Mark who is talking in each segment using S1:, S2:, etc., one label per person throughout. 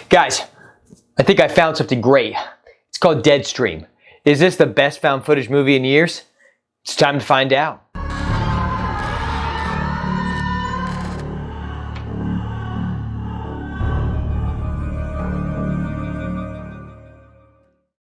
S1: Guys, I think I found something great. It's called Deadstream. Is this the best found footage movie in years? It's time to find out.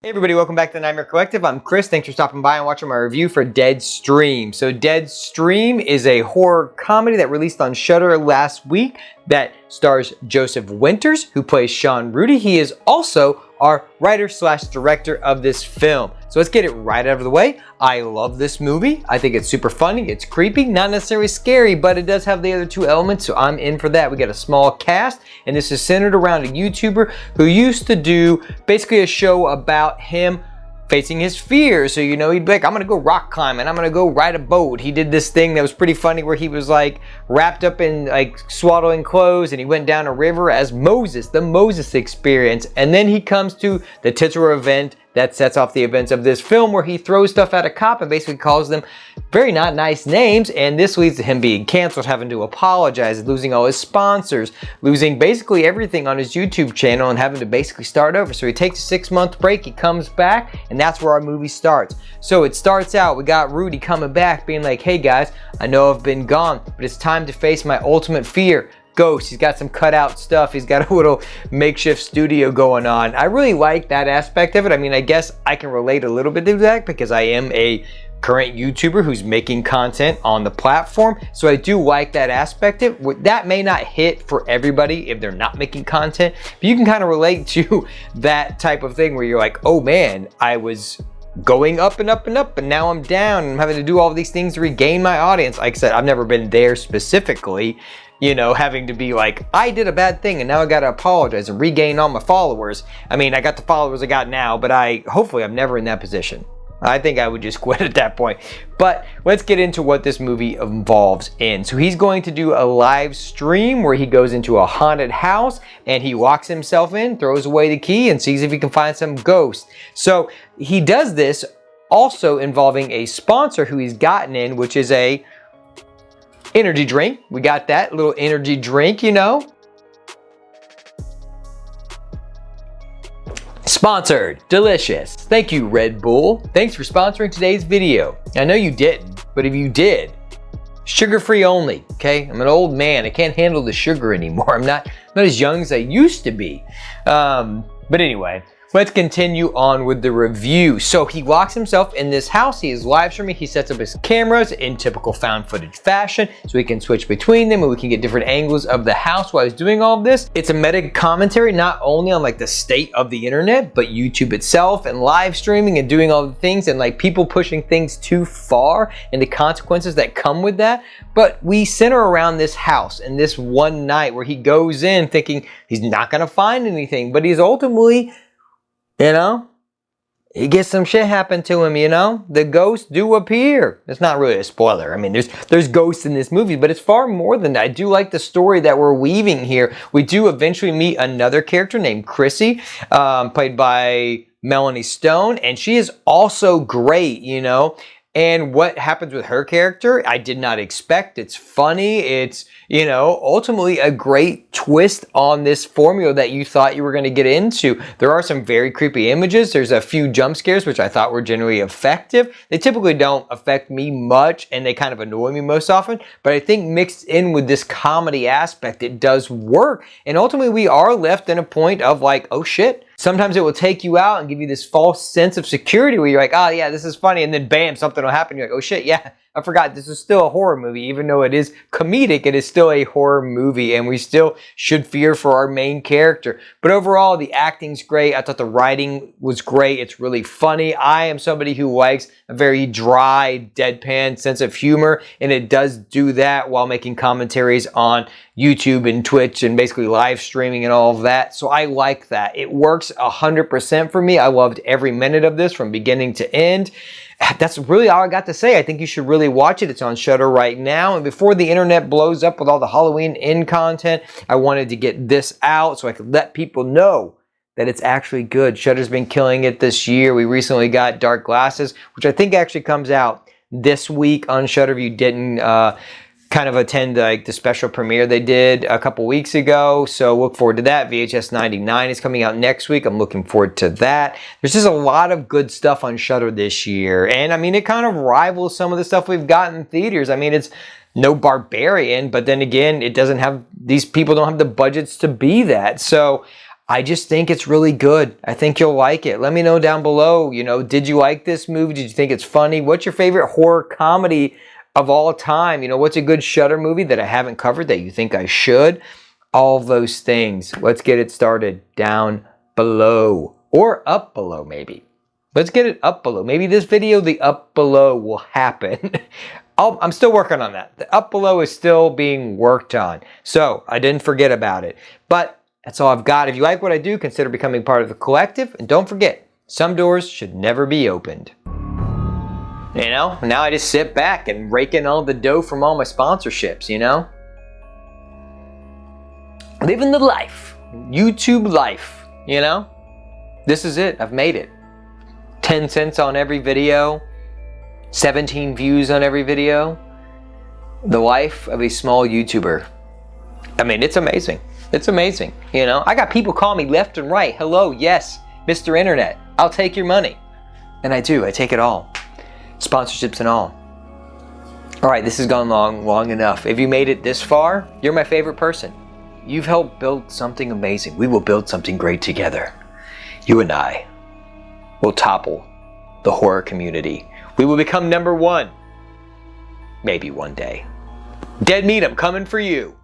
S1: Hey everybody, welcome back to the Nightmare Collective. I'm Chris. Thanks for stopping by and watching my review for Deadstream. So Deadstream is a horror comedy that released on Shudder last week that stars Joseph Winters, who plays Sean Rudy. He is also our writer/director of this film. So let's get it right out of the way. I love this movie. I think it's super funny. It's creepy, not necessarily scary, but it does have the other two elements, so I'm in for that. We got a small cast, and this is centered around a YouTuber who used to do basically a show about him facing his fears. So, you know, he'd be like, I'm gonna go rock climbing, I'm gonna go ride a boat. He did this thing that was pretty funny where he was like wrapped up in like swaddling clothes and he went down a river as Moses, the Moses experience. And then he comes to the titular event that sets off the events of this film where he throws stuff at a cop and basically calls them very not nice names, and this leads to him being canceled, having to apologize, losing all his sponsors, losing basically everything on his YouTube channel and having to basically start over. So he takes a 6-month break, he comes back, and that's where our movie starts. So it starts out, we got Rudy coming back being like, hey guys, I know I've been gone, but it's time to face my ultimate fear. Ghost. He's got some cutout stuff. He's got a little makeshift studio going on. I really like that aspect of it. I mean, I guess I can relate a little bit to that because I am a current YouTuber who's making content on the platform. So I do like that aspect of it. That may not hit for everybody if they're not making content, but you can kind of relate to that type of thing where you're like, oh man, I was going up and up and up, and now I'm down and I'm having to do all these things to regain my audience. Like I said, I've never been there specifically, you know, having to be like, I did a bad thing and now I gotta apologize and regain all my followers. I mean, I got the followers I got now, but hopefully I'm never in that position. I think I would just quit at that point. But let's get into what this movie involves in. So he's going to do a live stream where he goes into a haunted house and he locks himself in, throws away the key, and sees if he can find some ghosts. So he does this also involving a sponsor who he's gotten in, which is a energy drink. We got that little energy drink, you know. Sponsored. Delicious. Thank you, Red Bull. Thanks for sponsoring today's video. I know you didn't, but if you did, sugar-free only, okay? I'm an old man. I can't handle the sugar anymore. I'm not as young as I used to be. But anyway, let's continue on with the review. So he locks himself in this house. He is live streaming. He sets up his cameras in typical found footage fashion so he can switch between them and we can get different angles of the house while he's doing all of this. It's a meta commentary not only on like the state of the internet, but YouTube itself and live streaming and doing all the things and like people pushing things too far and the consequences that come with that. But we center around this house and this one night where he goes in thinking he's not gonna find anything, but he's ultimately, you know, he gets some shit happen to him, you know? The ghosts do appear. It's not really a spoiler. I mean, there's ghosts in this movie, but it's far more than that. I do like the story that we're weaving here. We do eventually meet another character named Chrissy, played by Melanie Stone, and she is also great, you know? And what happens with her character, I did not expect. It's funny. It's, you know, ultimately a great twist on this formula that you thought you were going to get into. There are some very creepy images. There's a few jump scares, which I thought were generally effective. They typically don't affect me much, and they kind of annoy me most often. But I think mixed in with this comedy aspect, it does work. And ultimately, we are left in a point of like, oh shit. Sometimes it will take you out and give you this false sense of security where you're like, oh yeah, this is funny. And then bam, something will happen. You're like, oh shit, yeah, I forgot this is still a horror movie. Even though it is comedic, it is still a horror movie and we still should fear for our main character. But overall, the acting's great. I thought the writing was great. It's really funny. I am somebody who likes a very dry, deadpan sense of humor, and it does do that while making commentaries on YouTube and Twitch and basically live streaming and all of that. So I like that. It works 100% for me. I loved every minute of this from beginning to end. That's really all I got to say. I think you should really watch it. It's on Shudder right now. And before the internet blows up with all the Halloween in content, I wanted to get this out so I could let people know that it's actually good. Shudder's been killing it this year. We recently got Dark Glasses, which I think actually comes out this week on Shudder if you didn't kind of attend like the special premiere they did a couple weeks ago. So look forward to that. VHS 99 is coming out next week. I'm looking forward to that. There's just a lot of good stuff on Shudder this year. And I mean, it kind of rivals some of the stuff we've got in theaters. I mean, it's no Barbarian, but then again, it doesn't have, these people don't have the budgets to be that. So I just think it's really good. I think you'll like it. Let me know down below, you know, did you like this movie? Did you think it's funny? What's your favorite horror comedy of all time? You know, what's a good Shudder movie that I haven't covered that you think I should? All of those things. Let's get it started down below, or up below maybe. Let's get it up below. Maybe this video, the up below will happen. I'm still working on that. The up below is still being worked on. So I didn't forget about it. But that's all I've got. If you like what I do, consider becoming part of the collective. And don't forget, some doors should never be opened. You know, now I just sit back and rake in all the dough from all my sponsorships, you know? Living the life. YouTube life, you know? This is it. I've made it. 10 cents on every video. 17 views on every video. The life of a small YouTuber. I mean, it's amazing. It's amazing. You know, I got people call me left and right. Hello, yes, Mr. Internet. I'll take your money. And I do. I take it all. Sponsorships and all. All right, this has gone long enough. If you made it this far, you're my favorite person. You've helped build something amazing. We will build something great together. You and I will topple the horror community. We will become #1. Maybe one day. Dead meat, I'm coming for you.